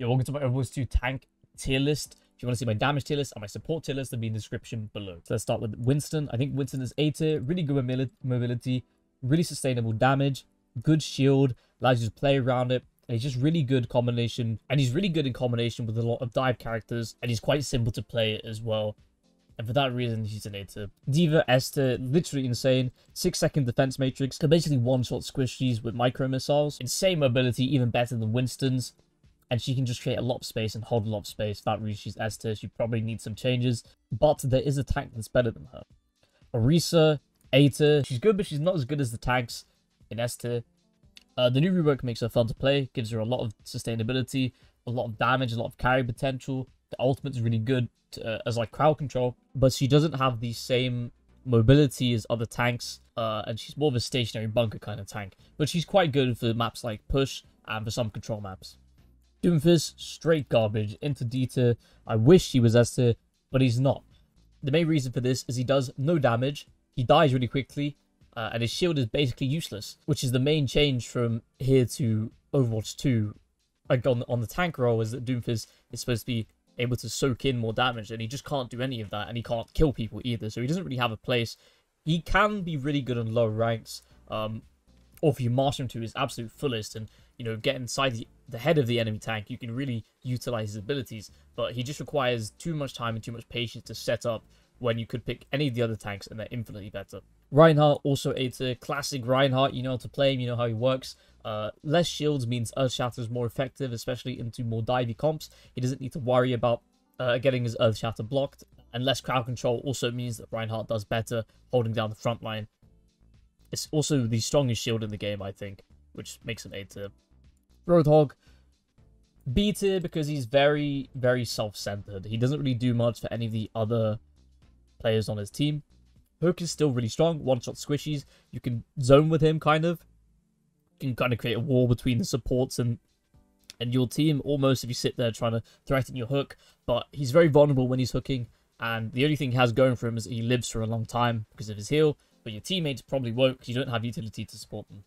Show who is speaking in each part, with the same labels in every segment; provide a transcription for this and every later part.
Speaker 1: Yo, welcome to my Overwatch 2 tank tier list. If you want to see my damage tier list and my support tier list, they'll be in the description below. So let's start with Winston. I think Winston is A tier, really good mobility, really sustainable damage, good shield, allows you to play around it. And he's just really good combination, and he's really good in combination with a lot of dive characters, and he's quite simple to play as well. And for that reason, he's an A tier. Diva, S tier, literally insane. 6-second defense matrix, can basically one-shot squishies with micro missiles. Insane mobility, even better than Winston's. And she can just create a lot of space and hold a lot of space. For that reason, she's S tier. She probably needs some changes, but there is a tank that's better than her. Orisa, A tier. She's good, but she's not as good as the tanks in S tier. The new rework makes her fun to play, gives her a lot of sustainability, a lot of damage, a lot of carry potential. The ultimate is really good as like crowd control, but she doesn't have the same mobility as other tanks, and she's more of a stationary bunker kind of tank. But she's quite good for maps like push and for some control maps. Doomfist, straight garbage, into D tier. I wish he was S tier, but he's not. The main reason for this is he does no damage, he dies really quickly, and his shield is basically useless, which is the main change from here to Overwatch 2. Like on the tank role, is that Doomfist is supposed to be able to soak in more damage, and he just can't do any of that, and he can't kill people either, so he doesn't really have a place. He can be really good on low ranks, or if you master him to his absolute fullest and, you know, get inside the head of the enemy tank, you can really utilize his abilities, but he just requires too much time and too much patience to set up when you could pick any of the other tanks and they're infinitely better. Reinhardt, also A tier, classic Reinhardt, you know how to play him, you know how he works. Less shields means Earth Shatter is more effective, especially into more divey comps. He doesn't need to worry about getting his Earth Shatter blocked, and less crowd control also means that Reinhardt does better holding down the front line. It's also the strongest shield in the game, I think, which makes him A tier. Roadhog, B tier, because he's very, very self-centered. He doesn't really do much for any of the other players on his team. Hook is still really strong, one-shot squishies. You can zone with him, kind of. You can kind of create a wall between the supports and your team, almost, if you sit there trying to threaten your hook. But he's very vulnerable when he's hooking, and the only thing he has going for him is that he lives for a long time because of his heal, but your teammates probably won't because you don't have utility to support them.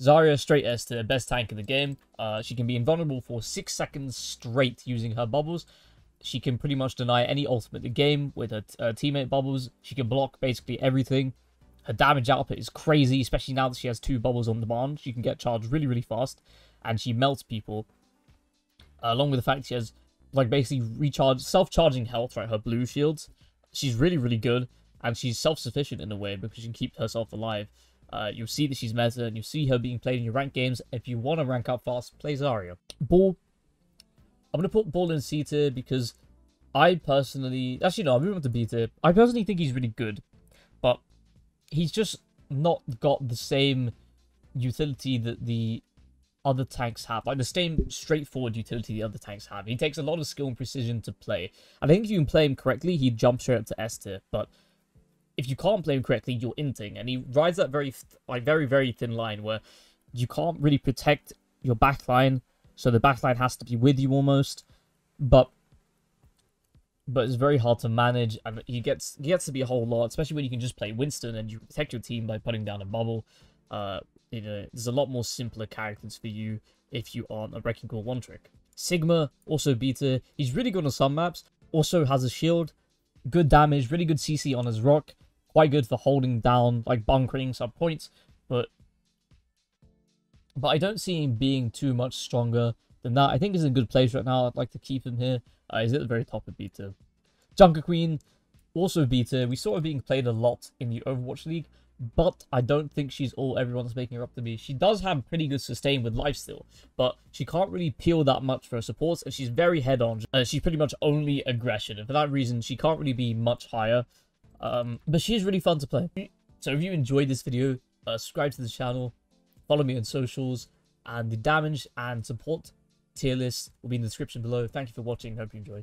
Speaker 1: Zarya, straight S tier, best tank in the game. She can be invulnerable for 6 seconds straight using her bubbles. She can pretty much deny any ultimate in the game with her teammate bubbles. She can block basically everything. Her damage output is crazy, especially now that she has 2 bubbles on demand. She can get charged really, really fast, and she melts people. Along with the fact she has, like, basically self-charging health, right? Her blue shields. She's really, really good, and she's self-sufficient in a way because she can keep herself alive. You'll see that she's meta, and you'll see her being played in your ranked games. If you want to rank up fast, play Zarya. Ball. I'm going to put Ball in C tier because I personally... Actually, no, I'm moving on to B tier. I personally think he's really good, but he's just not got the same utility that the other tanks have. Like, the same straightforward utility the other tanks have. He takes a lot of skill and precision to play. I think if you can play him correctly, he'd jump straight up to S tier, but if you can't play him correctly, you're inting, and he rides that very, very thin line where you can't really protect your backline, so the backline has to be with you almost, but it's very hard to manage, and he gets to be a whole lot, especially when you can just play Winston and you protect your team by putting down a bubble. You know, there's a lot more simpler characters for you if you aren't a Wrecking Ball one trick. Sigma, also B tier. He's really good on some maps, also has a shield, good damage, really good CC on his rock. Quite good for holding down, like, bunkering some points, but I don't see him being too much stronger than that. I think he's in a good place right now. I'd like to keep him here. He's at the very top of B tier. Junker Queen, also B tier. We saw her being played a lot in the Overwatch League, but I don't think she's all everyone's making her up to be. She does have pretty good sustain with lifesteal, but she can't really peel that much for her supports, and she's very head-on. She's pretty much only aggression, and for that reason, she can't really be much higher. But she is really fun to play. So if you enjoyed this video, subscribe to the channel, follow me on socials, and the damage and support tier list will be in the description below. Thank you for watching. Hope you enjoyed.